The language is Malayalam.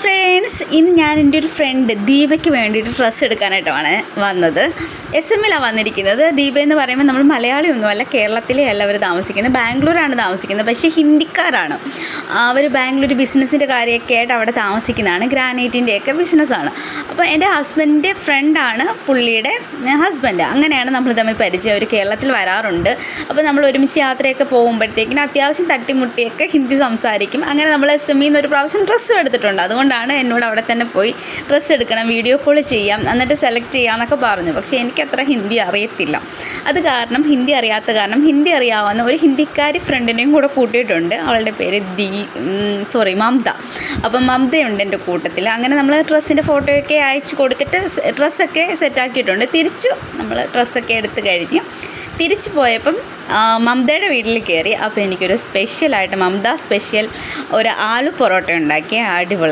ഫ്രണ്ട്സ്, ഇന്ന് ഞാൻ എൻ്റെ ഒരു ഫ്രണ്ട് ദീപയ്ക്ക് വേണ്ടിയിട്ട് ഡ്രസ്സ് എടുക്കാനായിട്ടാണ് വന്നത്. SMലാണ് വന്നിരിക്കുന്നത്. ദീപ എന്ന് പറയുമ്പോൾ നമ്മൾ മലയാളിയൊന്നുമല്ല, കേരളത്തിലെ അല്ല അവർ താമസിക്കുന്നത്, ബാംഗ്ലൂരാണ് താമസിക്കുന്നത്. പക്ഷേ ഹിന്ദിക്കാരാണ് അവർ. ബാംഗ്ലൂർ ബിസിനസ്സിൻ്റെ കാര്യമൊക്കെ ആയിട്ട് അവിടെ താമസിക്കുന്നതാണ്. ഗ്രാനൈറ്റിൻ്റെയൊക്കെ ബിസിനസ്സാണ്. അപ്പോൾ എൻ്റെ ഹസ്ബൻഡിൻ്റെ ഫ്രണ്ടാണ് പുള്ളിയുടെ ഹസ്ബൻഡ്. അങ്ങനെയാണ് നമ്മൾ തമ്മിൽ പരിചയം. അവർ കേരളത്തിൽ വരാറുണ്ട്. അപ്പോൾ നമ്മൾ ഒരുമിച്ച് യാത്രയൊക്കെ പോകുമ്പോഴത്തേക്കിനും അത്യാവശ്യം തട്ടിമുട്ടിയൊക്കെ ഹിന്ദി സംസാരിക്കും. അങ്ങനെ നമ്മൾ SMയിൽ ഒരു പ്രാവശ്യം ഡ്രസ്സും എടുത്തിട്ടുണ്ട്. അതുകൊണ്ടാണ് എന്നോട് അവിടെ തന്നെ പോയി ഡ്രസ്സ് എടുക്കണം, വീഡിയോ കോൾ ചെയ്യാം, എന്നിട്ട് സെലക്ട് ചെയ്യാമെന്നൊക്കെ പറഞ്ഞു. പക്ഷേ എനിക്കത്ര ഹിന്ദി അറിയത്തില്ല. അത് കാരണം, ഹിന്ദി അറിയാത്ത കാരണം, ഹിന്ദി അറിയാവുന്ന ഒരു ഹിന്ദിക്കാരി ഫ്രണ്ടിനെയും കൂടെ കൂട്ടിയിട്ടുണ്ട്. അവളുടെ പേര് മമത. അപ്പം മമതയുണ്ട് എൻ്റെ കൂട്ടത്തിൽ. അങ്ങനെ നമ്മൾ ഡ്രസ്സിൻ്റെ ഫോട്ടോയൊക്കെ അയച്ചു കൊടുത്തിട്ട് ഡ്രസ്സൊക്കെ സെറ്റാക്കിയിട്ടുണ്ട്. തിരിച്ചു നമ്മൾ ഡ്രസ്സൊക്കെ എടുത്ത് കഴിഞ്ഞു. തിരിച്ചു പോയപ്പം മമതയുടെ വീട്ടിൽ കയറി. അപ്പോൾ എനിക്കൊരു സ്പെഷ്യലായിട്ട് മമത സ്പെഷ്യൽ ഒരു ആലു പൊറോട്ട ഉണ്ടാക്കി. അടിപൊളി.